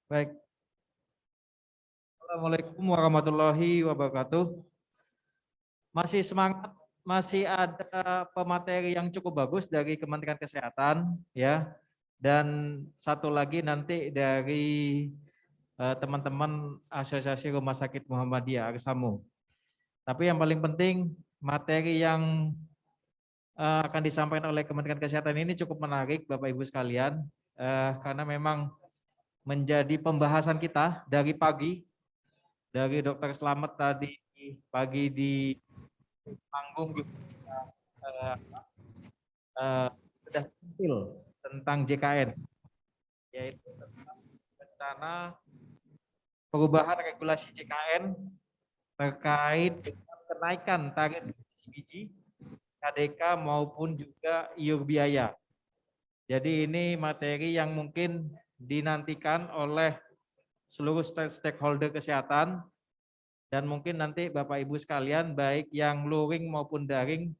Baik. Assalamualaikum warahmatullahi wabarakatuh. Masih semangat, masih ada pemateri yang cukup bagus dari Kementerian Kesehatan, ya. Dan satu lagi nanti dari teman-teman Asosiasi Rumah Sakit Muhammadiyah Arsamu. Tapi yang paling penting materi yang akan disampaikan oleh Kementerian Kesehatan ini cukup menarik, Bapak Ibu sekalian, karena memang menjadi pembahasan kita dari pagi. Dari Dokter Slamet tadi pagi di panggung juga sudah tampil tentang JKN, yaitu tentang rencana perubahan regulasi JKN terkait dengan kenaikan tarif biji, KDK maupun juga iur biaya. Jadi ini materi yang mungkin dinantikan oleh seluruh stakeholder kesehatan. Dan mungkin nanti Bapak Ibu sekalian baik yang luring maupun daring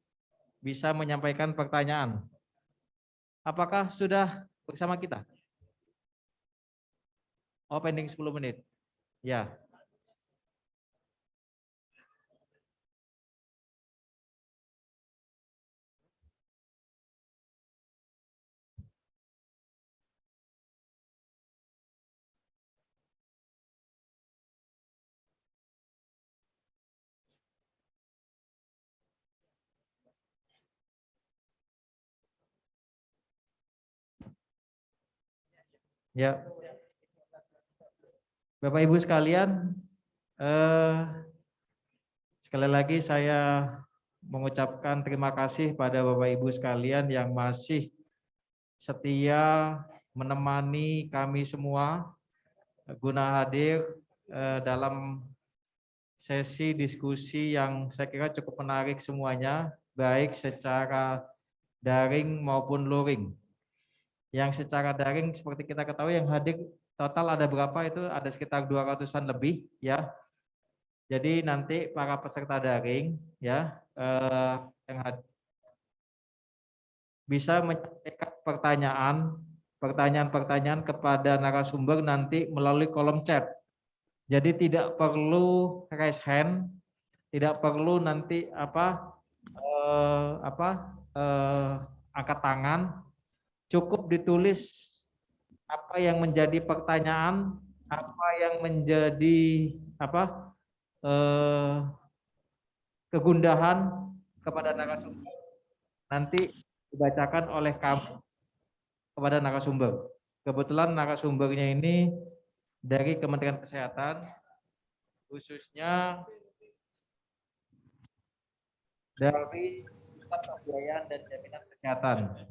bisa menyampaikan pertanyaan. Apakah sudah bersama kita? Oh, pending 10 menit. Ya. Ya. Bapak Ibu sekalian, sekali lagi saya mengucapkan terima kasih pada Bapak Ibu sekalian yang masih setia menemani kami semua guna hadir dalam sesi diskusi yang saya kira cukup menarik semuanya, baik secara daring maupun luring. Yang secara daring seperti kita ketahui yang hadir total ada berapa itu ada sekitar 200-an lebih ya. Jadi nanti para peserta daring ya yang bisa menyampaikan pertanyaan-pertanyaan kepada narasumber nanti melalui kolom chat. Jadi tidak perlu raise hand, tidak perlu nanti angkat tangan, cukup ditulis apa yang menjadi pertanyaan, apa yang menjadi kegundahan kepada narasumber, nanti dibacakan oleh kamu kepada narasumber. Kebetulan narasumbernya ini dari Kementerian Kesehatan, khususnya dari Pusat Pembiayaan dan Jaminan Kesehatan.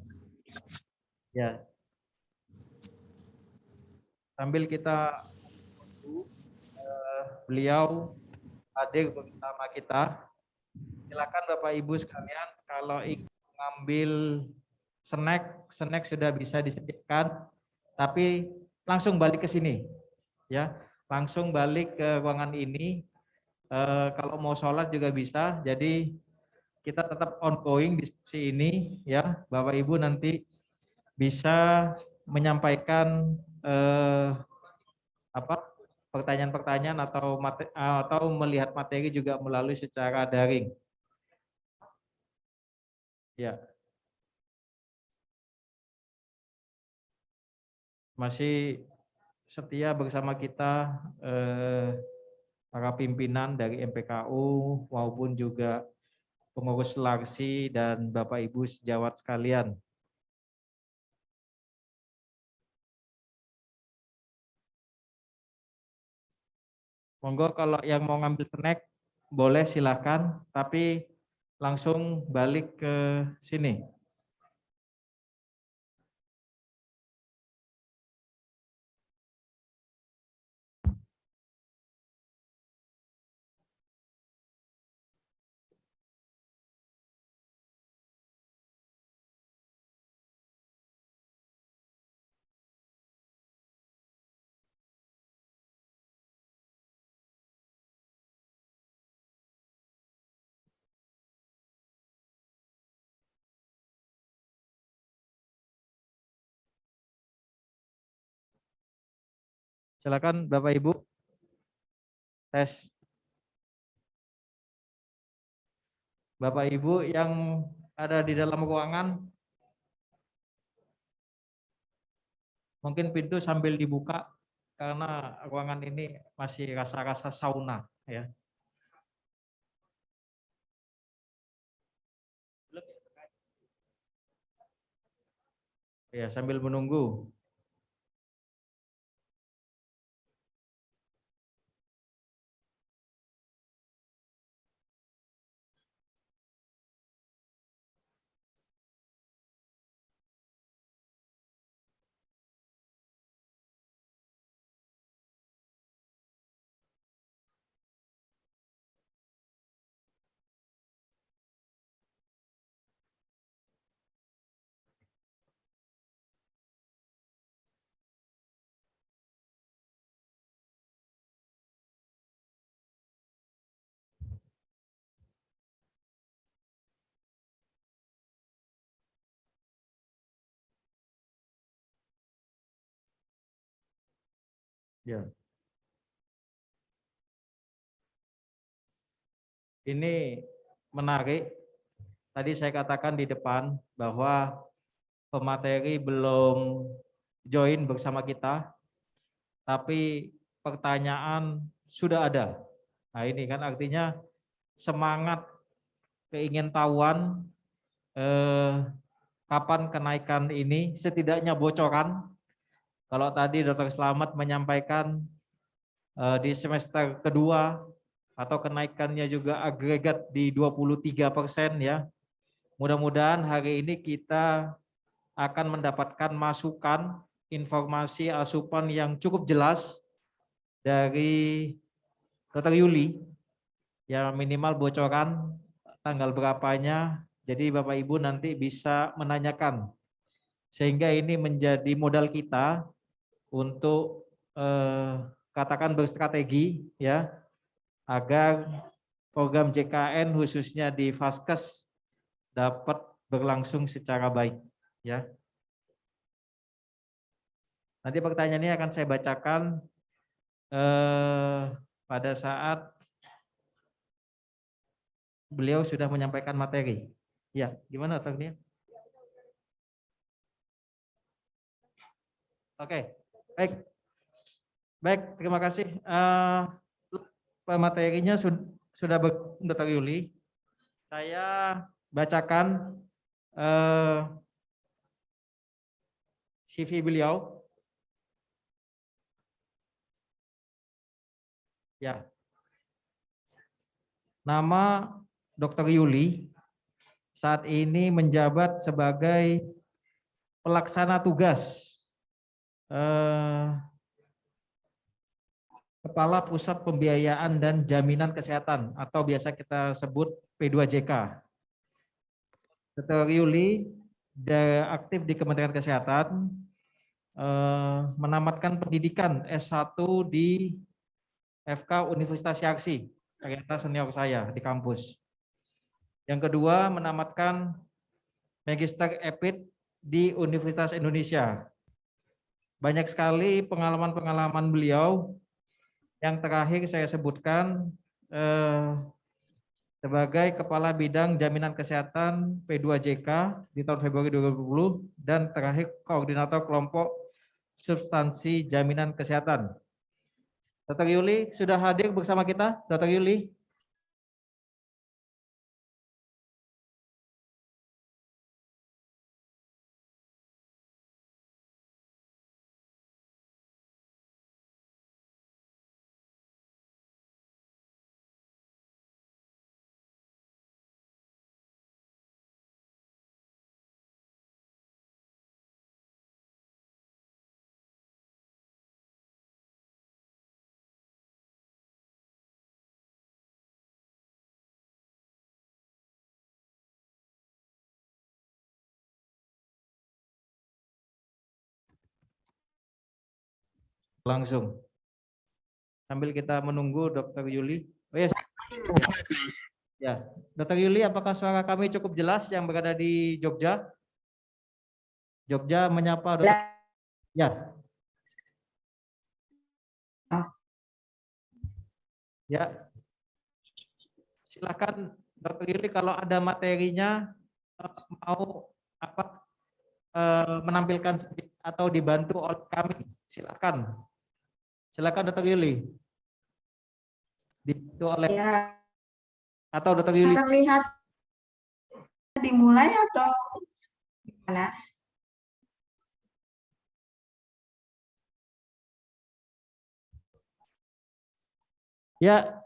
Ya. Sambil kita beliau hadir bersama kita, silakan Bapak Ibu sekalian kalau ingin mengambil snack sudah bisa disediakan, tapi langsung balik ke sini, ya, langsung balik ke ruangan ini. Kalau mau sholat juga bisa. Jadi kita tetap ongoing diskusi ini, ya, Bapak Ibu nanti bisa menyampaikan pertanyaan-pertanyaan atau melihat materi juga melalui secara daring. Ya. Masih setia bersama kita para pimpinan dari MPKU maupun juga pengurus Larsi dan Bapak Ibu sejawat sekalian. Monggo kalau yang mau ngambil snack boleh silakan, tapi langsung balik ke sini. Silakan Bapak Ibu. Tes. Bapak Ibu yang ada di dalam ruangan, mungkin pintu sambil dibuka karena ruangan ini masih rasa-rasa sauna ya. Ya, sambil menunggu. Ya. Ini menarik. Tadi saya katakan di depan bahwa pemateri belum join bersama kita, tapi pertanyaan sudah ada. Nah ini kan artinya semangat keingintahuan kapan kenaikan ini, setidaknya bocoran. Kalau tadi Dr. Slamet menyampaikan di semester kedua atau kenaikannya juga agregat di 23% ya. Mudah-mudahan hari ini kita akan mendapatkan masukan, informasi asupan yang cukup jelas dari Dr. Yuli, ya minimal bocoran tanggal berapanya, jadi Bapak Ibu nanti bisa menanyakan. Sehingga ini menjadi modal kita untuk katakan berstrategi ya, agar program JKN khususnya di Vaskes dapat berlangsung secara baik ya. Nanti pertanyaannya akan saya bacakan pada saat beliau sudah menyampaikan materi. Ya, gimana Tania? Oke, baik. Baik, terima kasih. Materinya sudah Dr. Yuli. Saya bacakan CV beliau. Ya. Nama Dr. Yuli saat ini menjabat sebagai pelaksana tugas Kepala Pusat Pembiayaan dan Jaminan Kesehatan atau biasa kita sebut P2JK. Dr. Yuli aktif di Kementerian Kesehatan, menamatkan pendidikan S1 di FK Universitas Yarsi, ternyata senior saya di kampus. Yang kedua, menamatkan Magister Epid di Universitas Indonesia. Banyak sekali pengalaman-pengalaman beliau. Yang terakhir saya sebutkan sebagai Kepala Bidang Jaminan Kesehatan P2JK di tahun Februari 2020 dan terakhir Koordinator Kelompok Substansi Jaminan Kesehatan. Dr. Yuli sudah hadir bersama kita, Dr. Yuli. Langsung. Sambil kita menunggu Dr. Yuli. Oh ya, ya. Dr. Yuli, apakah suara kami cukup jelas yang berada di Jogja? Jogja menyapa Dr. Ya. Ya, silakan Dr. Yuli kalau ada materinya mau menampilkan atau dibantu oleh kami, silakan. Silakan Dr. Yuli. Dibantu oleh Ya, atau Dr. Yuli. terlihat dimulai atau gimana? Ya.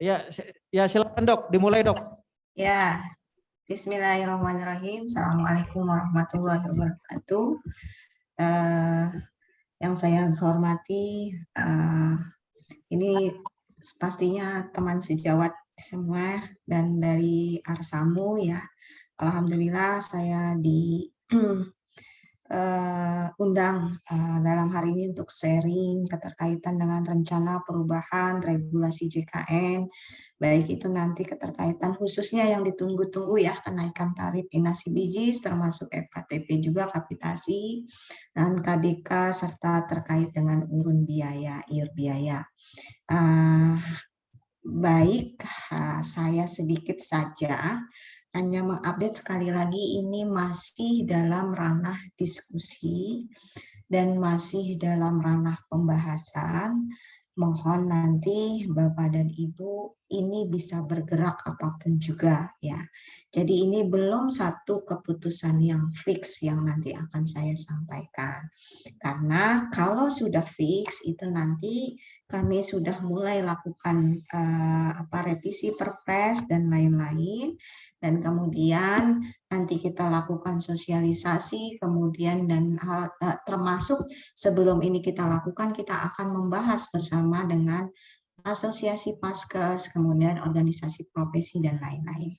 Ya, silakan Dok, dimulai Dok. Ya, Bismillahirrahmanirrahim. Assalamualaikum warahmatullahi wabarakatuh. Yang saya hormati, ini pastinya teman sejawat semua dan dari Arsamu ya. Alhamdulillah saya undang dalam hari ini untuk sharing keterkaitan dengan rencana perubahan regulasi JKN, baik itu nanti keterkaitan khususnya yang ditunggu-tunggu ya, kenaikan tarif inasi bijis termasuk FKTP juga kapitasi dan KDK serta terkait dengan urun biaya, iur biaya. Baik, saya sedikit saja hanya mengupdate sekali lagi, ini masih dalam ranah diskusi dan masih dalam ranah pembahasan. Mohon nanti Bapak dan Ibu ini bisa bergerak apapun juga ya. Jadi ini belum satu keputusan yang fix yang nanti akan saya sampaikan. Karena kalau sudah fix itu nanti kami sudah mulai lakukan revisi Perpres dan lain-lain, dan kemudian nanti kita lakukan sosialisasi, kemudian dan hal termasuk sebelum ini kita lakukan, kita akan membahas bersama dengan asosiasi Paskes, kemudian organisasi profesi dan lain-lain.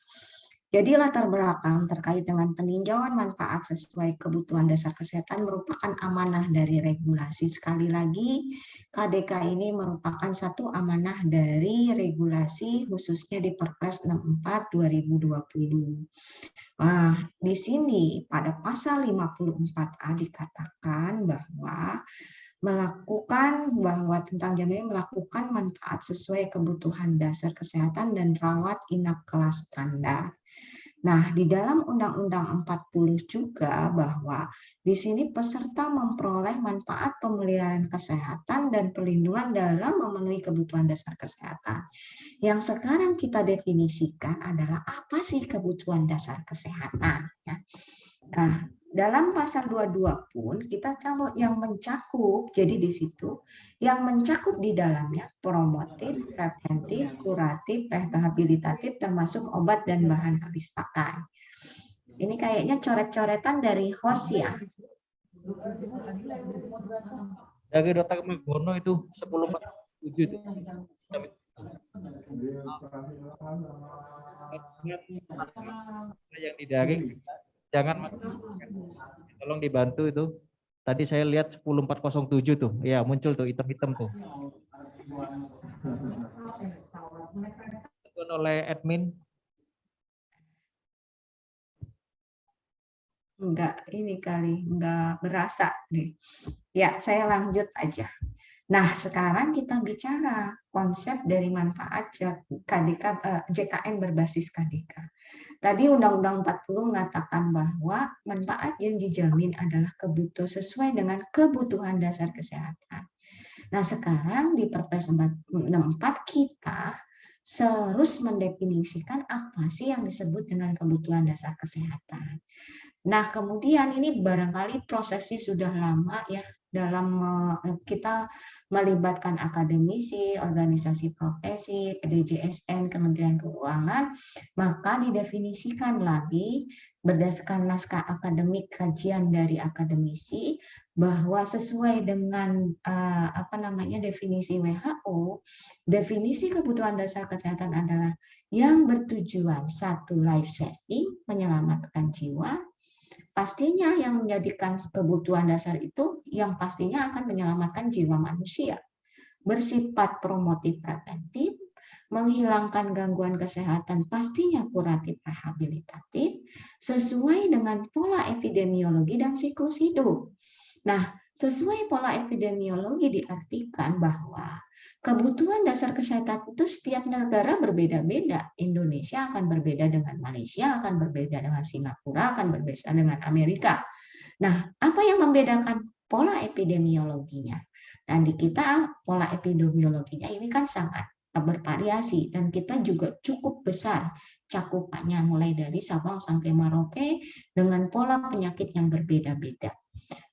Jadi latar belakang terkait dengan peninjauan manfaat sesuai kebutuhan dasar kesehatan merupakan amanah dari regulasi. Sekali lagi, KDK ini merupakan satu amanah dari regulasi khususnya di Perpres 64 2020. Nah, di sini pada pasal 54A dikatakan bahwa tentang jaminan melakukan manfaat sesuai kebutuhan dasar kesehatan dan rawat inap kelas standar. Nah, di dalam Undang-Undang 40 juga bahwa di sini peserta memperoleh manfaat pemeliharaan kesehatan dan perlindungan dalam memenuhi kebutuhan dasar kesehatan. Yang sekarang kita definisikan adalah apa sih kebutuhan dasar kesehatan. Ya. Nah, dalam pasal 22 pun kita tahu yang mencakup, jadi di situ yang mencakup di dalamnya promotif, preventif, kuratif, rehabilitatif termasuk obat dan bahan habis pakai. Ini kayaknya coret-coretan dari host ya. Dari Dr. Margono itu 1047 itu. Yang didaring jangan tolong dibantu itu. Tadi saya lihat 10407 tuh. Ya, muncul tuh hitam-hitam tuh. Oleh admin. Enggak, ini kali enggak berasa nih. Ya, saya lanjut aja. Nah, sekarang kita bicara konsep dari manfaat JKN berbasis KDK. Tadi Undang-Undang 40 mengatakan bahwa manfaat yang dijamin adalah kebutuhan sesuai dengan kebutuhan dasar kesehatan. Nah, sekarang di Perpres 64 kita harus mendefinisikan apa sih yang disebut dengan kebutuhan dasar kesehatan. Nah, kemudian ini barangkali prosesnya sudah lama ya, dalam kita melibatkan akademisi, organisasi profesi, DJSN, Kementerian Keuangan, maka didefinisikan lagi berdasarkan naskah akademik kajian dari akademisi bahwa sesuai dengan definisi WHO, definisi kebutuhan dasar kesehatan adalah yang bertujuan satu life saving, menyelamatkan jiwa. Pastinya yang menjadikan kebutuhan dasar itu yang pastinya akan menyelamatkan jiwa manusia. Bersifat promotif preventif, menghilangkan gangguan kesehatan pastinya kuratif rehabilitatif, sesuai dengan pola epidemiologi dan siklus hidup. Nah, Sesuai pola epidemiologi diartikan bahwa kebutuhan dasar kesehatan itu setiap negara berbeda-beda. Indonesia akan berbeda dengan Malaysia, akan berbeda dengan Singapura, akan berbeda dengan Amerika. Nah, apa yang membedakan pola epidemiologinya? Dan di kita pola epidemiologinya ini kan sangat bervariasi dan kita juga cukup besar cakupannya mulai dari Sabang sampai Merauke dengan pola penyakit yang berbeda-beda.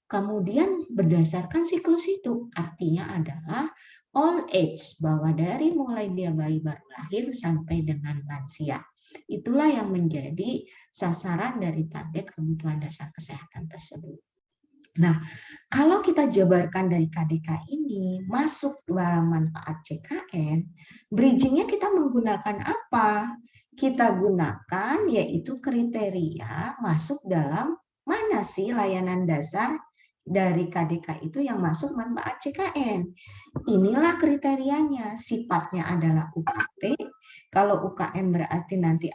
Kemudian berdasarkan siklus itu, artinya adalah all age, bahwa dari mulai dia bayi baru lahir sampai dengan lansia. Itulah yang menjadi sasaran dari target kebutuhan dasar kesehatan tersebut. Nah, kalau kita jabarkan dari KDK ini masuk dalam manfaat CKN, bridgingnya kita menggunakan apa? Kita gunakan yaitu kriteria masuk dalam mana sih layanan dasar dari KDK itu yang masuk manfaat CKN. Inilah kriterianya, sifatnya adalah UKT. Kalau UKM berarti nanti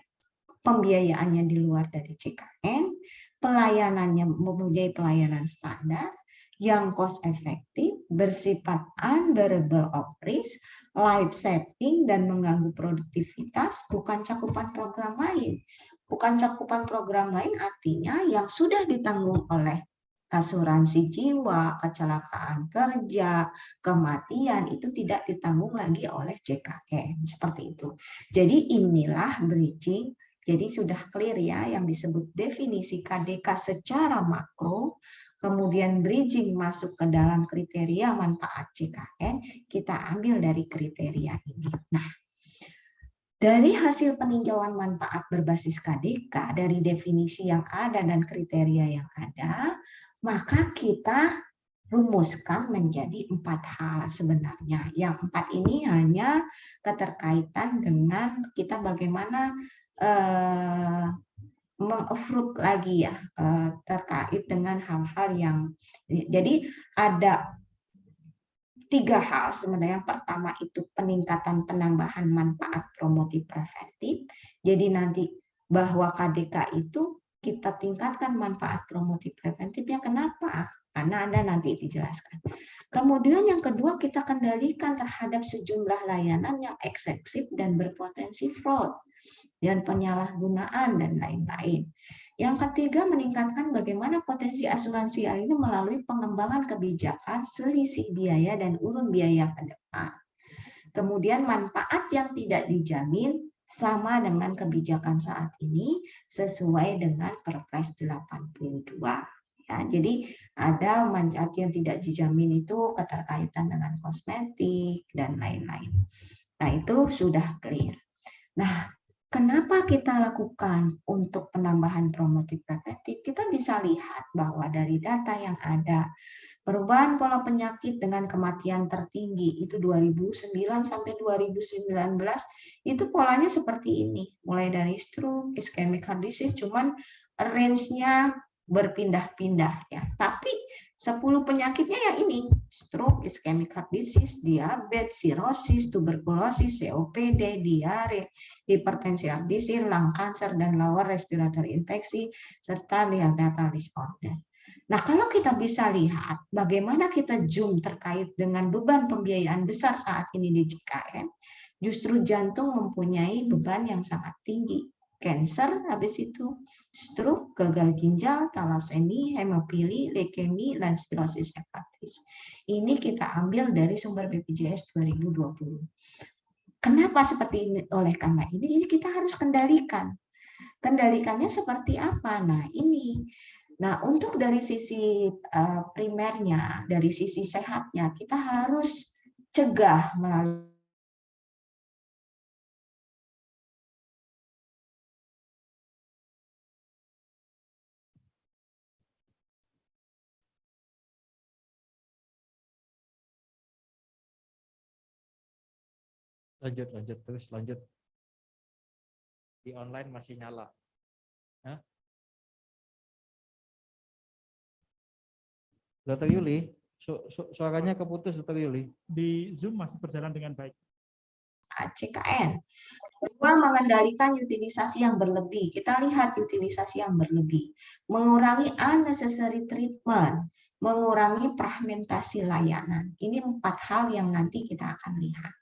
pembiayaannya di luar dari CKN, pelayanannya mempunyai pelayanan standar, yang cost efektif, bersifat unbearable of risk, life saving, dan mengganggu produktivitas, bukan cakupan program lain. Bukan cakupan program lain artinya yang sudah ditanggung oleh asuransi jiwa, kecelakaan kerja, kematian itu tidak ditanggung lagi oleh JKN. Seperti itu. Jadi inilah bridging. Jadi sudah clear ya yang disebut definisi KDK secara makro, kemudian bridging masuk ke dalam kriteria manfaat JKN, kita ambil dari kriteria ini. Nah, dari hasil peninjauan manfaat berbasis KDK, dari definisi yang ada dan kriteria yang ada, maka kita rumuskan menjadi 4 hal sebenarnya. Yang 4 ini hanya keterkaitan dengan kita bagaimana meng-approve lagi ya terkait dengan hal-hal yang jadi ada 3 hal sebenarnya. Yang pertama itu peningkatan penambahan manfaat promotif preventif. Jadi nanti bahwa KDK itu kita tingkatkan manfaat promotif preventifnya. Kenapa? Karena ada nanti dijelaskan. Kemudian yang kedua kita kendalikan terhadap sejumlah layanan yang eksesif dan berpotensi fraud dan penyalahgunaan dan lain-lain. Yang ketiga, meningkatkan bagaimana potensi asuransi ini melalui pengembangan kebijakan selisih biaya dan urun biaya ke depan. Kemudian manfaat yang tidak dijamin sama dengan kebijakan saat ini sesuai dengan Perpres 82. Ya, jadi ada manfaat yang tidak dijamin itu keterkaitan dengan kosmetik dan lain-lain. Nah, itu sudah clear. Nah, kenapa kita lakukan untuk penambahan promotif preventif? Kita bisa lihat bahwa dari data yang ada, perubahan pola penyakit dengan kematian tertinggi itu 2009 sampai 2019 itu polanya seperti ini. Mulai dari stroke, ischemic heart disease, cuman range-nya berpindah-pindah ya. Tapi 10 penyakitnya yang ini, stroke, ischemic heart disease, diabetes, sirosis, tuberkulosis, COPD, diare, hipertensi ardisi, lung cancer, dan lower respiratory infeksi, serta neonatal disorder. Nah, kalau kita bisa lihat bagaimana kita zoom terkait dengan beban pembiayaan besar saat ini di JKN, justru jantung mempunyai beban yang sangat tinggi. Cancer, habis itu stroke, gagal ginjal, talasemia, hemofili, leukemia, dan sirosis hepatis. Ini kita ambil dari sumber BPJS 2020. Kenapa seperti ini? Oleh karena ini kita harus kendalikan. Kendalikannya seperti apa? Nah, ini. Nah, untuk dari sisi primernya, dari sisi sehatnya, kita harus cegah melalui Lanjut terus, lanjut. Di online masih nyala. Hah? Dr. Yuli, suaranya keputus, Dr. Yuli. Di Zoom masih berjalan dengan baik. CKN. Kedua, mengendalikan utilisasi yang berlebih. Kita lihat utilisasi yang berlebih. Mengurangi unnecessary treatment. mengurangi fragmentasi layanan. Ini 4 hal yang nanti kita akan lihat.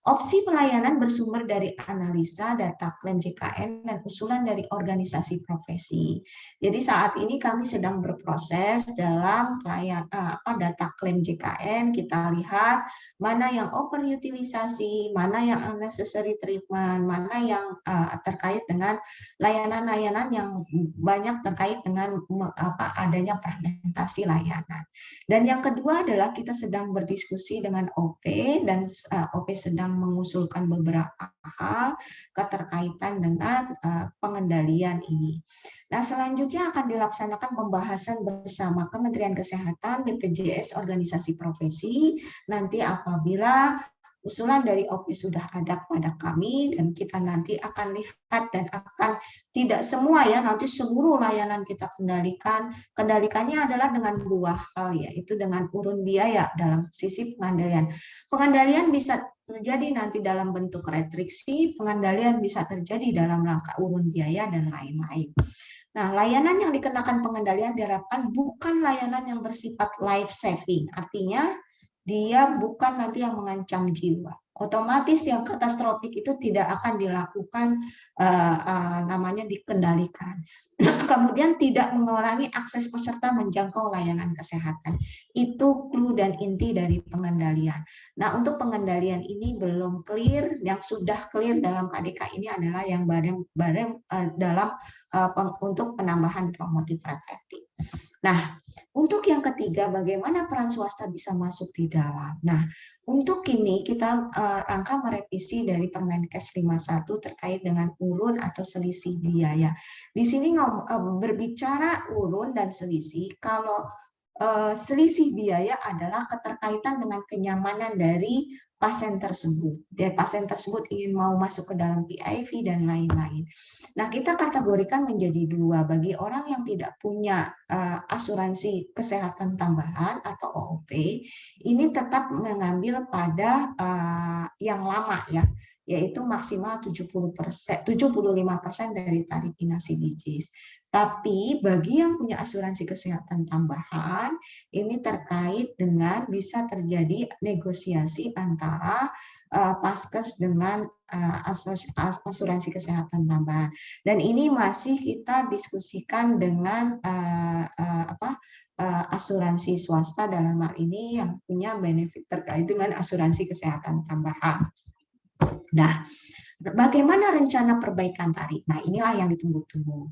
Opsi pelayanan bersumber dari analisa data klaim JKN dan usulan dari organisasi profesi. Jadi saat ini kami sedang berproses dalam data klaim JKN. Kita lihat mana yang overutilisasi, mana yang unnecessary treatment, mana yang terkait dengan layanan-layanan yang banyak terkait dengan adanya fragmentasi layanan. Dan yang kedua adalah kita sedang berdiskusi dengan OP dan OP sedang mengusulkan beberapa hal keterkaitan dengan pengendalian ini. Nah, selanjutnya akan dilaksanakan pembahasan bersama Kementerian Kesehatan, BPJS, organisasi profesi. Nanti apabila usulan dari OP sudah ada pada kami dan kita nanti akan lihat dan akan tidak semua ya, nanti seluruh layanan kita kendalikan. Kendalikannya adalah dengan 2 hal, yaitu dengan urun biaya dalam sisi pengendalian. Pengendalian bisa terjadi nanti dalam bentuk restriksi, pengendalian bisa terjadi dalam rangka urun biaya dan lain-lain. Nah, layanan yang dikenakan pengendalian diharapkan bukan layanan yang bersifat life saving, artinya dia bukan nanti yang mengancam jiwa. Otomatis yang katastrofik itu tidak akan dilakukan namanya dikendalikan. Kemudian tidak mengurangi akses peserta menjangkau layanan kesehatan. Itu clue dan inti dari pengendalian. Nah, untuk pengendalian ini belum clear. Yang sudah clear dalam KDK ini adalah yang bareng dalam untuk penambahan promotif preventif. Nah, untuk yang ketiga, bagaimana peran swasta bisa masuk di dalam? Nah, untuk ini kita rangka merevisi dari Permenkes 51 terkait dengan urun atau selisih biaya. Di sini berbicara urun dan selisih, kalau selisih biaya adalah keterkaitan dengan kenyamanan dari pasien tersebut. Dan pasien tersebut ingin mau masuk ke dalam PIV dan lain-lain. Nah, kita kategorikan menjadi 2. Bagi orang yang tidak punya asuransi kesehatan tambahan atau OOP, ini tetap mengambil pada yang lama ya, yaitu maksimal 75% dari tarif inasi bijis. Tapi bagi yang punya asuransi kesehatan tambahan, ini terkait dengan bisa terjadi negosiasi antara Paskes dengan asuransi kesehatan tambahan. Dan ini masih kita diskusikan dengan asuransi swasta dalam hal ini yang punya benefit terkait dengan asuransi kesehatan tambahan. Nah, bagaimana rencana perbaikan tarif? Nah, inilah yang ditunggu-tunggu.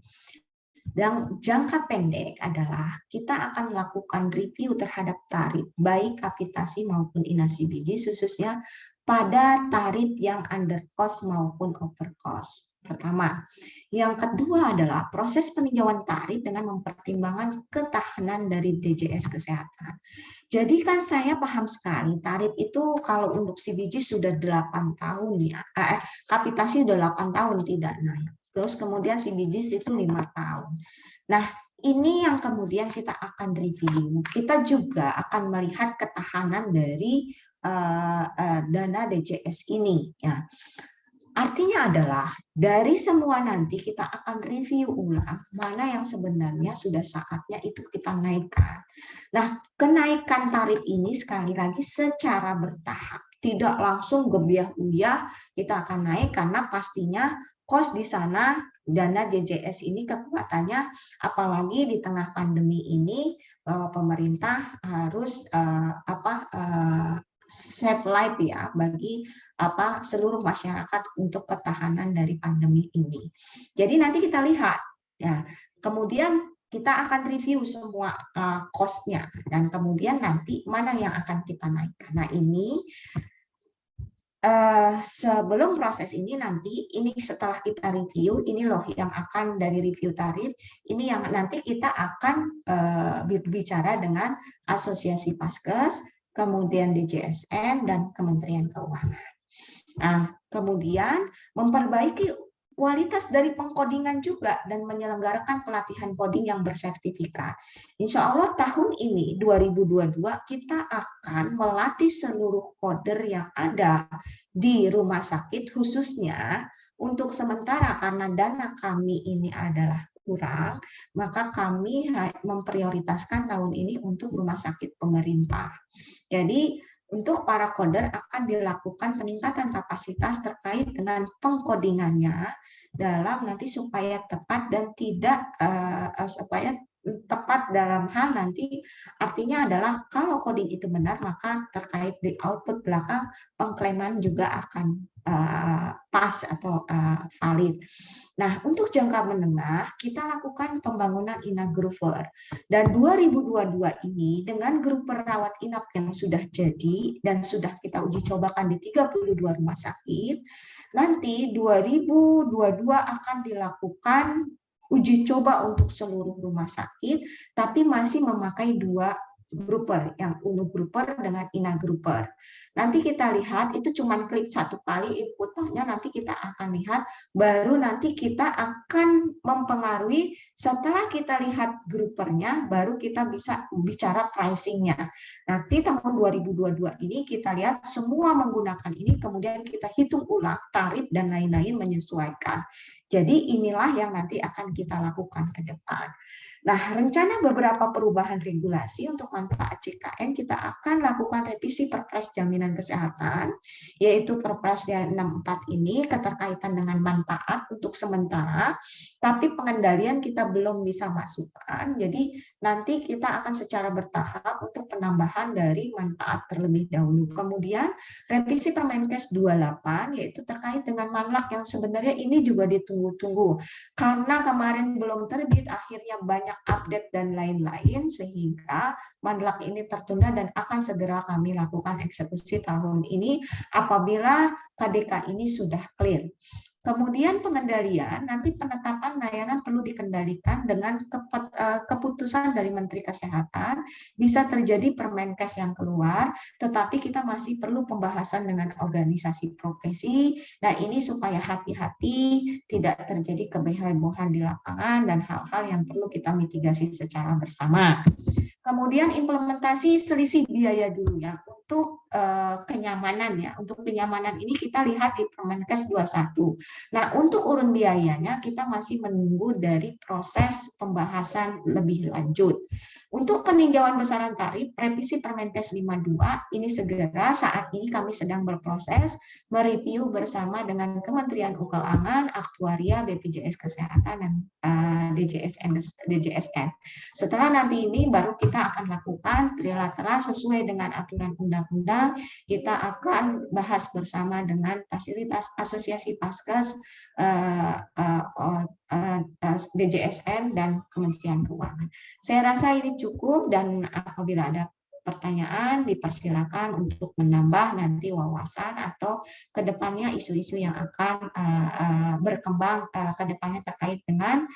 Dan jangka pendek adalah kita akan melakukan review terhadap tarif, baik kapitasi maupun inasi biji, khususnya pada tarif yang under cost maupun over cost. Pertama. Yang kedua adalah proses peninjauan tarif dengan mempertimbangkan ketahanan dari DJS Kesehatan. Jadi kan saya paham sekali tarif itu kalau untuk CBG sudah 8 tahun ya, kapitasi sudah 8 tahun tidak naik. Terus kemudian CBG itu 5 tahun. Nah, ini yang kemudian kita akan review. Kita juga akan melihat ketahanan dari dana DJS ini. Ya. Artinya adalah dari semua nanti kita akan review ulang mana yang sebenarnya sudah saatnya itu kita naikkan. Nah, kenaikan tarif ini sekali lagi secara bertahap. Tidak langsung gebiah-uyah kita akan naik karena pastinya cost di sana dana DJS ini kekuatannya apalagi di tengah pandemi ini pemerintah harus save life ya bagi seluruh masyarakat untuk ketahanan dari pandemi ini. Jadi nanti kita lihat ya. Kemudian kita akan review semua cost-nya dan kemudian nanti mana yang akan kita naikkan. Nah, ini sebelum proses ini nanti ini setelah kita review ini loh yang akan dari review tarif ini yang nanti kita akan berbicara dengan Asosiasi Paskes, kemudian DJSN dan Kementerian Keuangan. Nah, kemudian memperbaiki kualitas dari pengkodingan juga dan menyelenggarakan pelatihan coding yang bersertifikat. Insya Allah tahun ini 2022 kita akan melatih seluruh coder yang ada di rumah sakit khususnya untuk sementara karena dana kami ini adalah berkurang, maka kami memprioritaskan tahun ini untuk rumah sakit pemerintah. Jadi untuk para coder akan dilakukan peningkatan kapasitas terkait dengan pengkodingannya dalam nanti supaya tepat dan tidak supaya tepat dalam hal nanti artinya adalah kalau coding itu benar maka terkait di output belakang pengklaiman juga akan pas atau valid. Nah, untuk jangka menengah, kita lakukan pembangunan inagrover. Dan 2022 ini, dengan grup perawat inap yang sudah jadi, dan sudah kita uji cobakan di 32 rumah sakit, nanti 2022 akan dilakukan uji coba untuk seluruh rumah sakit, tapi masih memakai dua grouper, yang unu grouper dengan ina grouper. Nanti kita lihat, itu cuma klik satu kali inputannya, nanti kita akan lihat, baru nanti kita akan mempengaruhi, setelah kita lihat groupernya, baru kita bisa bicara pricingnya. Nanti tahun 2022 ini kita lihat semua menggunakan ini, kemudian kita hitung ulang tarif dan lain-lain menyesuaikan. Jadi inilah yang nanti akan kita lakukan ke depan. Nah, rencana beberapa perubahan regulasi untuk manfaat JKN kita akan lakukan revisi Perpres Jaminan Kesehatan, yaitu Perpres 64 ini keterkaitan dengan manfaat untuk sementara, tapi pengendalian kita belum bisa masukkan, jadi nanti kita akan secara bertahap untuk penambahan dari manfaat terlebih dahulu. Kemudian revisi Permenkes 28, yaitu terkait dengan manlak yang sebenarnya ini juga ditunggu-tunggu, karena kemarin belum terbit, akhirnya banyak update dan lain-lain sehingga manlak ini tertunda dan akan segera kami lakukan eksekusi tahun ini apabila KDK ini sudah clear. Kemudian pengendalian, nanti penetapan layanan perlu dikendalikan dengan keputusan dari Menteri Kesehatan, bisa terjadi Permenkes yang keluar, tetapi kita masih perlu pembahasan dengan organisasi profesi. Nah, ini supaya hati-hati, tidak terjadi kehebohan di lapangan, dan hal-hal yang perlu kita mitigasi secara bersama. Kemudian implementasi selisih biaya dulu ya, untuk kenyamanan ya. Untuk kenyamanan ini kita lihat di Permenkes 21. Nah, untuk urun biayanya kita masih menunggu dari proses pembahasan lebih lanjut. Untuk peninjauan besaran tarif, revisi Permenkes 52 ini segera saat ini kami sedang berproses mereview bersama dengan Kementerian Keuangan, Aktuaria, BPJS Kesehatan, dan DJSN. Setelah nanti ini baru kita akan lakukan trilateral sesuai dengan aturan undang-undang, kita akan bahas bersama dengan fasilitas asosiasi Paskes, DJSN, dan Kementerian Keuangan. Saya rasa ini cukup, dan apabila ada pertanyaan dipersilakan untuk menambah nanti wawasan atau kedepannya isu-isu yang akan berkembang kedepannya terkait dengan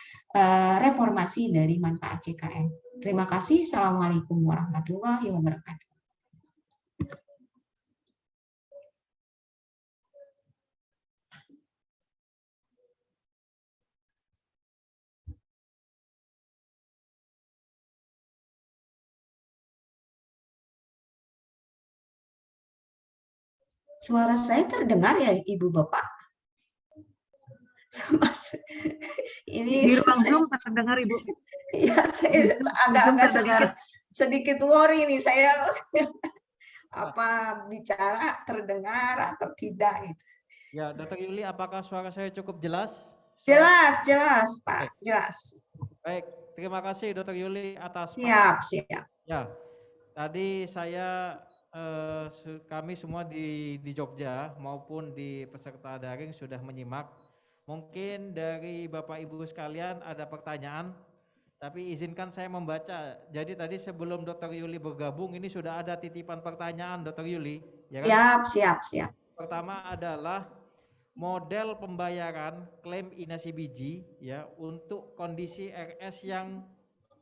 reformasi dari manfaat JKN. Terima kasih. Assalamualaikum warahmatullahi wabarakatuh. Suara saya terdengar ya, Ibu Bapak? Ini di ruang Zoom terdengar, Ibu. Ya, saya agak-agak sedikit worry nih saya apa bicara terdengar atau tidak gitu. Ya, Dr. Yuli, apakah suara saya cukup jelas? Jelas, Pak, jelas. Baik, terima kasih Dr. Yuli atas siap. Ya, tadi kami semua di Jogja maupun di peserta daring sudah menyimak. Mungkin dari Bapak Ibu sekalian ada pertanyaan, tapi izinkan saya membaca. Jadi tadi sebelum Dr. Yuli bergabung ini sudah ada titipan pertanyaan Dr. Yuli, ya kan? Siap. Pertama adalah model pembayaran klaim inasi biji ya untuk kondisi RS yang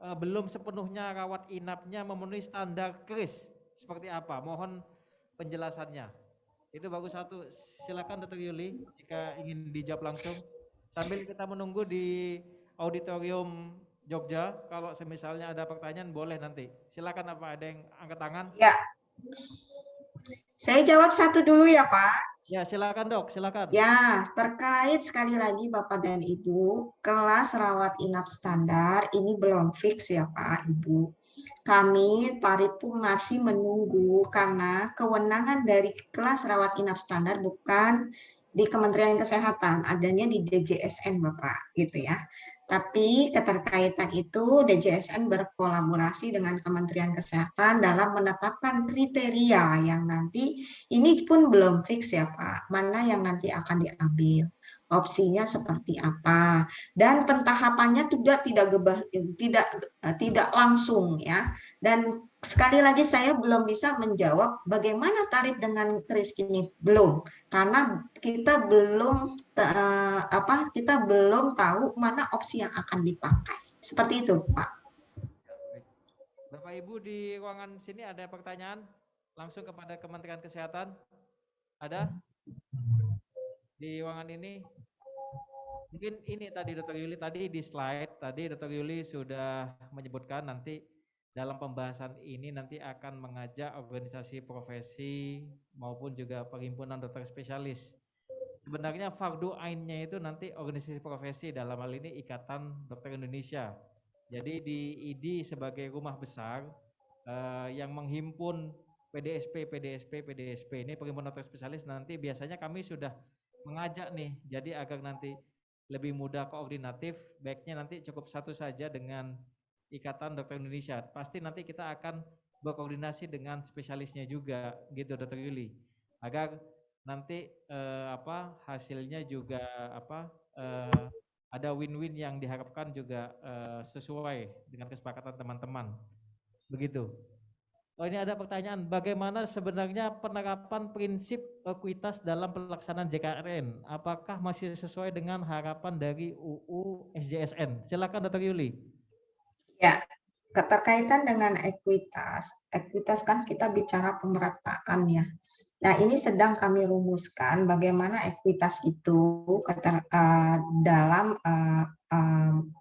belum sepenuhnya rawat inapnya memenuhi standar KRIS seperti apa? Mohon penjelasannya. Itu bagus satu. Silakan Dr. Yuli jika ingin dijawab langsung. Sambil kita menunggu di auditorium Jogja, kalau misalnya ada pertanyaan boleh nanti. Silakan, apa ada yang angkat tangan? Ya. Saya jawab satu dulu ya, Pak. Ya, silakan dok, silakan. Ya, terkait sekali lagi Bapak dan Ibu, kelas rawat inap standar ini belum fix ya Pak Ibu. Kami Paripum masih menunggu karena kewenangan dari kelas rawat inap standar bukan di Kementerian Kesehatan, adanya di DJSN Bapak, gitu ya. Tapi keterkaitan itu DJSN berkolaborasi dengan Kementerian Kesehatan dalam menetapkan kriteria yang nanti ini pun belum fix ya Pak, mana yang nanti akan diambil, opsinya seperti apa, dan pentahapannya tidak langsung ya. Dan sekali lagi saya belum bisa menjawab bagaimana tarif dengan kris ini, belum, karena kita belum tahu mana opsi yang akan dipakai. Seperti itu, Pak. Bapak Ibu di ruangan sini ada pertanyaan langsung kepada Kementerian Kesehatan? Ada di ruangan ini? Mungkin ini tadi Dr. Yuli tadi di slide tadi Dr. Yuli sudah menyebutkan nanti dalam pembahasan ini nanti akan mengajak organisasi profesi maupun juga perhimpunan dokter spesialis. Sebenarnya fardu ainnya itu nanti organisasi profesi, dalam hal ini Ikatan Dokter Indonesia. Jadi di ID sebagai rumah besar yang menghimpun PDSP ini perhimpunan dokter spesialis, nanti biasanya kami sudah mengajak nih, jadi agar nanti lebih mudah koordinatif, baiknya nanti cukup satu saja dengan Ikatan Dokter Indonesia. Pasti nanti kita akan berkoordinasi dengan spesialisnya juga, gitu Dr. Yuli, agar nanti hasilnya juga ada win-win yang diharapkan juga sesuai dengan kesepakatan teman-teman, begitu. Oh, ini ada pertanyaan, bagaimana sebenarnya penerapan prinsip ekuitas dalam pelaksanaan JKRN? Apakah masih sesuai dengan harapan dari UU SJSN? Silakan Dr. Yuli. Ya, keterkaitan dengan ekuitas kan kita bicara pemerataan ya. Nah, ini sedang kami rumuskan bagaimana ekuitas itu dalam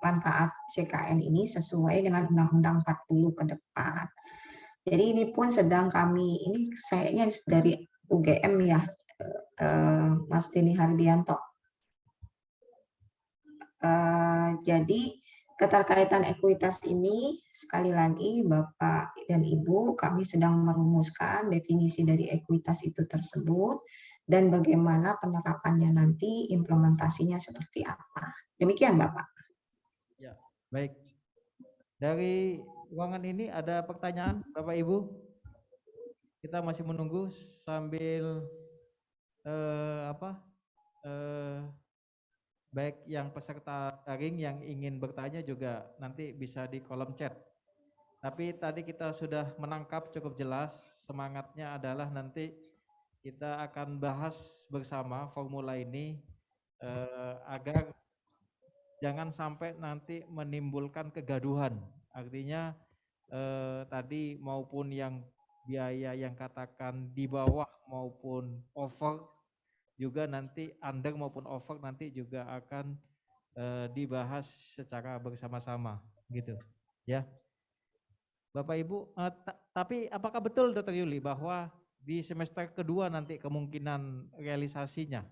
manfaat CKN ini sesuai dengan Undang-Undang 40 ke depan. Jadi ini pun sedang kami, ini sayangnya dari UGM ya, Mas Dini Hardianto. Jadi keterkaitan ekuitas ini, sekali lagi Bapak dan Ibu, kami sedang merumuskan definisi dari ekuitas itu tersebut dan bagaimana penerapannya nanti, implementasinya seperti apa. Demikian Bapak. Ya, baik. Dari ruangan ini ada pertanyaan Bapak Ibu? Kita masih menunggu sambil baik yang peserta daring yang ingin bertanya juga nanti bisa di kolom chat. Tapi tadi kita sudah menangkap cukup jelas, semangatnya adalah nanti kita akan bahas bersama formula ini agar jangan sampai nanti menimbulkan kegaduhan. Artinya tadi maupun yang biaya yang katakan di bawah maupun over juga nanti under maupun over nanti juga akan dibahas secara bersama-sama gitu ya. Bapak Ibu, tapi apakah betul Dr. Yuli bahwa di semester kedua nanti kemungkinan realisasinya?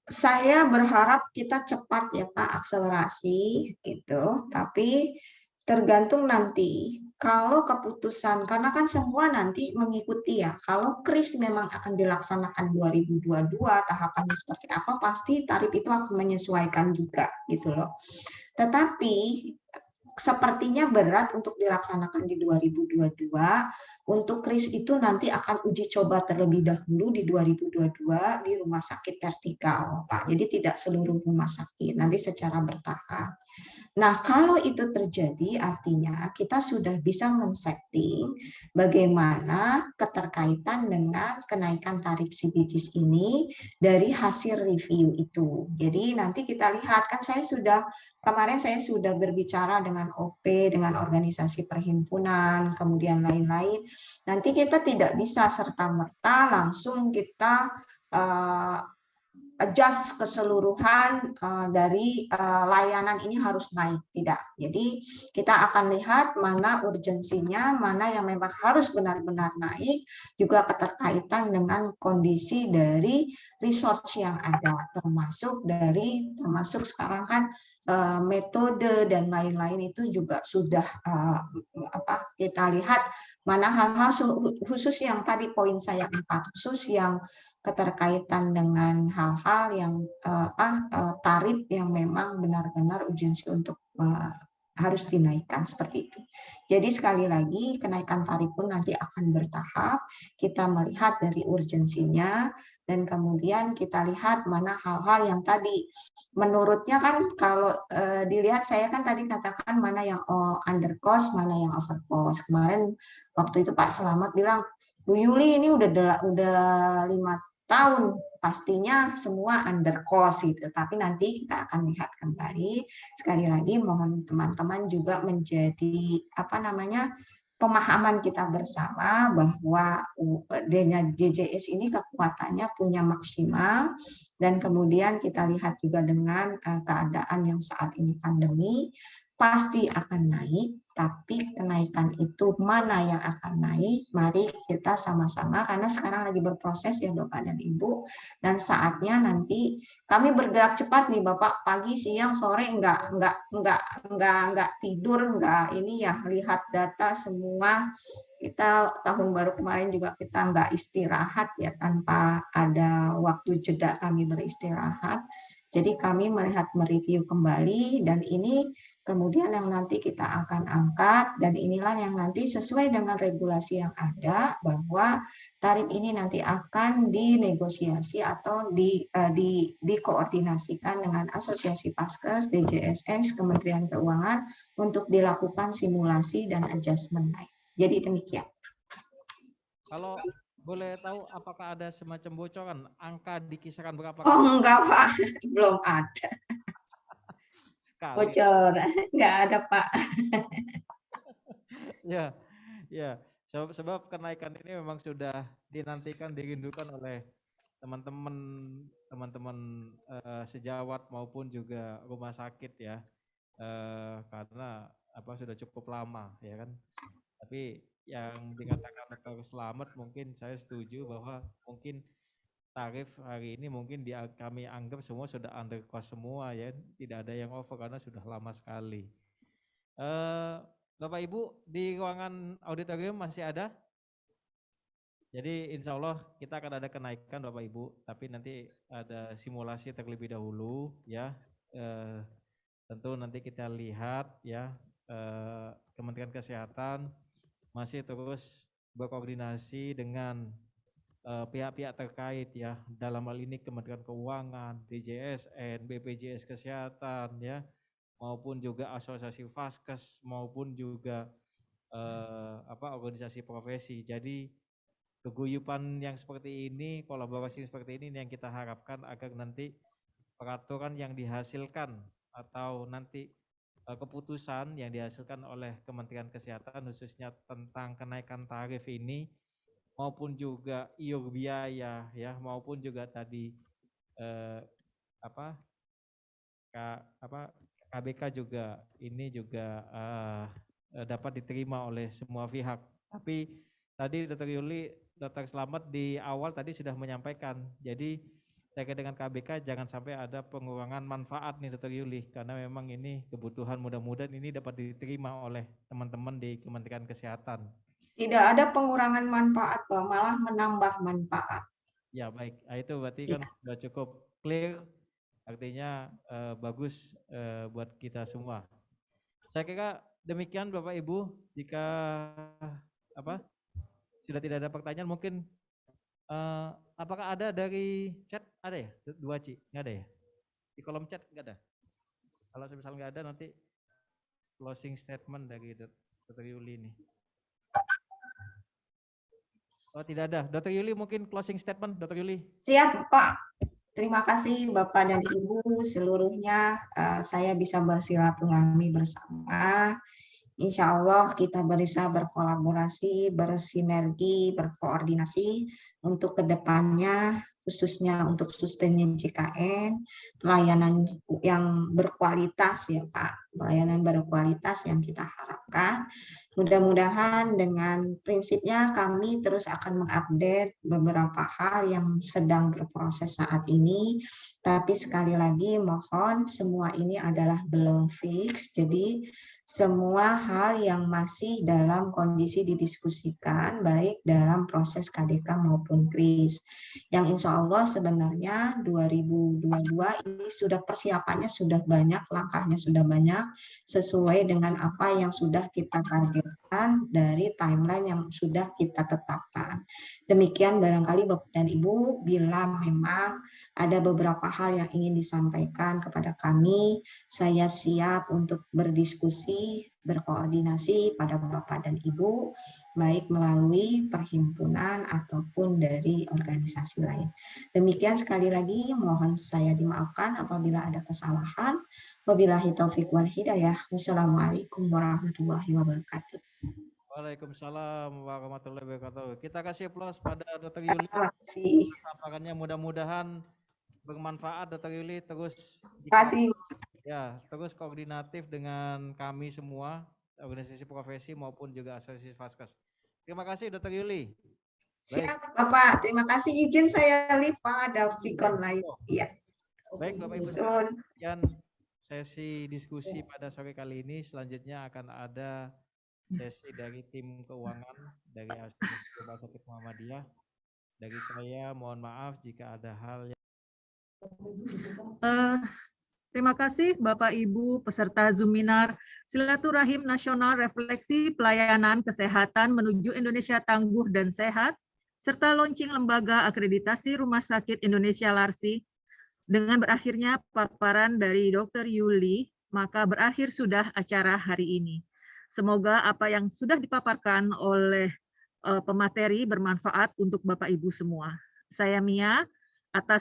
Saya berharap kita cepat ya Pak, akselerasi gitu, tapi tergantung nanti kalau keputusan, karena kan semua nanti mengikuti ya, kalau KRIS memang akan dilaksanakan 2022, tahapannya seperti apa, pasti tarif itu akan menyesuaikan juga gitu loh. Tetapi sepertinya berat untuk dilaksanakan di 2022. Untuk KRIS itu nanti akan uji coba terlebih dahulu di 2022 di rumah sakit vertikal, Pak. Jadi tidak seluruh rumah sakit, nanti secara bertahap. Nah, kalau itu terjadi artinya kita sudah bisa men-setting bagaimana keterkaitan dengan kenaikan tarif CBGS ini dari hasil review itu. Jadi nanti kita lihat, kan kemarin saya sudah berbicara dengan OP, dengan organisasi perhimpunan, kemudian lain-lain. Nanti kita tidak bisa serta-merta langsung kita adjust keseluruhan dari layanan ini harus naik, tidak. Jadi kita akan lihat mana urgensinya, mana yang memang harus benar-benar naik, juga keterkaitan dengan kondisi dari resource yang ada, termasuk sekarang kan metode dan lain-lain itu juga sudah kita lihat mana hal-hal khusus yang tadi poin saya 4, khusus yang keterkaitan dengan hal-hal yang tarif yang memang benar-benar urgensi untuk harus dinaikkan seperti itu. Jadi sekali lagi kenaikan tarif pun nanti akan bertahap, kita melihat dari urgensinya dan kemudian kita lihat mana hal-hal yang tadi menurutnya kan kalau dilihat saya kan tadi katakan mana yang under cost, mana yang over cost. Kemarin waktu itu Pak Selamat bilang, Bu Yuli ini udah 5 tahun pastinya semua under cost gitu, tapi nanti kita akan lihat kembali. Sekali lagi mohon teman-teman juga menjadi pemahaman kita bersama bahwa dengan DJS ini kekuatannya punya maksimal, dan kemudian kita lihat juga dengan keadaan yang saat ini pandemi pasti akan naik, tapi kenaikan itu mana yang akan naik, mari kita sama-sama, karena sekarang lagi berproses ya Bapak dan Ibu, dan saatnya nanti kami bergerak cepat nih Bapak, pagi, siang, sore enggak tidur, enggak ini ya, lihat data semua. Kita tahun baru kemarin juga kita enggak istirahat ya, tanpa ada waktu jeda kami beristirahat. Jadi kami mereview kembali, dan ini kemudian yang nanti kita akan angkat, dan inilah yang nanti sesuai dengan regulasi yang ada, bahwa tarif ini nanti akan dinegosiasi atau dikoordinasikan dengan Asosiasi Paskes, DJSN, Kementerian Keuangan untuk dilakukan simulasi dan adjustment naik. Jadi demikian. Kalau boleh tahu apakah ada semacam bocoran angka di kisaran berapa? Oh enggak Pak, belum ada. Bocor, enggak ada Pak. Ya, ya. Sebab kenaikan ini memang sudah dinantikan, dirindukan oleh teman-teman sejawat maupun juga rumah sakit ya, karena sudah cukup lama ya kan. Tapi yang dikatakan Dr. Selamat mungkin saya setuju bahwa mungkin tarif hari ini mungkin kami anggap semua sudah under cost semua ya, tidak ada yang over karena sudah lama sekali. Bapak Ibu di ruangan auditorium masih ada? Jadi insya Allah kita akan ada kenaikan Bapak Ibu, tapi nanti ada simulasi terlebih dahulu ya. Tentu nanti kita lihat ya, Kementerian Kesehatan masih terus berkoordinasi dengan pihak-pihak terkait ya, dalam hal ini Kementerian Keuangan, DJSN, BPJS Kesehatan ya, maupun juga Asosiasi Vaskes maupun juga organisasi profesi. Jadi keguyupan yang seperti ini, kolaborasi seperti ini yang kita harapkan agar nanti peraturan yang dihasilkan atau nanti keputusan yang dihasilkan oleh Kementerian Kesehatan khususnya tentang kenaikan tarif ini maupun juga iur biaya ya, maupun juga tadi KBK juga ini juga dapat diterima oleh semua pihak. Tapi tadi Dr. Selamat di awal tadi sudah menyampaikan, jadi terkait dengan KBK jangan sampai ada pengurangan manfaat nih Dr. Yuli, karena memang ini kebutuhan mudah-mudahan ini dapat diterima oleh teman-teman di Kementerian Kesehatan. Tidak ada pengurangan manfaat, Pak, malah menambah manfaat. Ya baik, itu berarti kan sudah cukup clear, artinya bagus buat kita semua. Saya kira demikian Bapak Ibu, jika sudah tidak ada pertanyaan mungkin apakah ada dari chat? Ada ya? 2 Ci? Nggak ada ya? Di kolom chat nggak ada? Kalau misalnya nggak ada nanti closing statement dari Dr. Yuli ini. Oh tidak ada. Dr. Yuli mungkin closing statement Dr. Yuli. Siap Pak. Terima kasih Bapak dan Ibu seluruhnya. Saya bisa bersilaturahmi bersama. Insya Allah kita bisa berkolaborasi, bersinergi, berkoordinasi untuk kedepannya khususnya untuk sustainnya JKN, pelayanan yang berkualitas ya Pak, pelayanan berkualitas yang kita harapkan. Mudah-mudahan dengan prinsipnya kami terus akan mengupdate beberapa hal yang sedang berproses saat ini, tapi sekali lagi mohon semua ini adalah belum fix, jadi semua hal yang masih dalam kondisi didiskusikan baik dalam proses KDK maupun KRIS. Yang insya Allah sebenarnya 2022 ini sudah persiapannya sudah banyak, langkahnya sudah banyak, sesuai dengan apa yang sudah kita targetkan dari timeline yang sudah kita tetapkan. Demikian barangkali Bapak dan Ibu, bila memang ada beberapa hal yang ingin disampaikan kepada kami, saya siap untuk berdiskusi, berkoordinasi pada Bapak dan Ibu, baik melalui perhimpunan ataupun dari organisasi lain. Demikian sekali lagi, mohon saya dimaafkan apabila ada kesalahan. Wabillahi taufiq wal hidayah. Wassalamualaikum warahmatullahi wabarakatuh. Waalaikumsalam warahmatullahi wabarakatuh. Kita kasih aplaus pada Dr. Yuli. Terima kasih. Sampaikannya mudah-mudahan bermanfaat Dr. Yuli, terus Terima kasih. ya, terus koordinatif dengan kami semua, organisasi profesi maupun juga asosiasi Vaskes. Terima kasih Dr. Yuli. Siap Bapak, terima kasih, izin saya lipat ada Vicon lain. Iya. Baik Bapak Ibu, sekian sesi diskusi pada sore kali ini. Selanjutnya akan ada sesi dari tim keuangan dari Asosiasi Rumah Sakit Muhammadiyah. Dari saya mohon maaf jika ada hal yang Terima kasih Bapak Ibu peserta Zoominar Silaturahim Nasional Refleksi Pelayanan Kesehatan Menuju Indonesia Tangguh dan Sehat, serta launching Lembaga Akreditasi Rumah Sakit Indonesia LARSI. Dengan berakhirnya paparan dari Dr. Yuli, maka berakhir sudah acara hari ini. Semoga apa yang sudah dipaparkan oleh pemateri bermanfaat untuk Bapak Ibu semua. Saya Mia, atas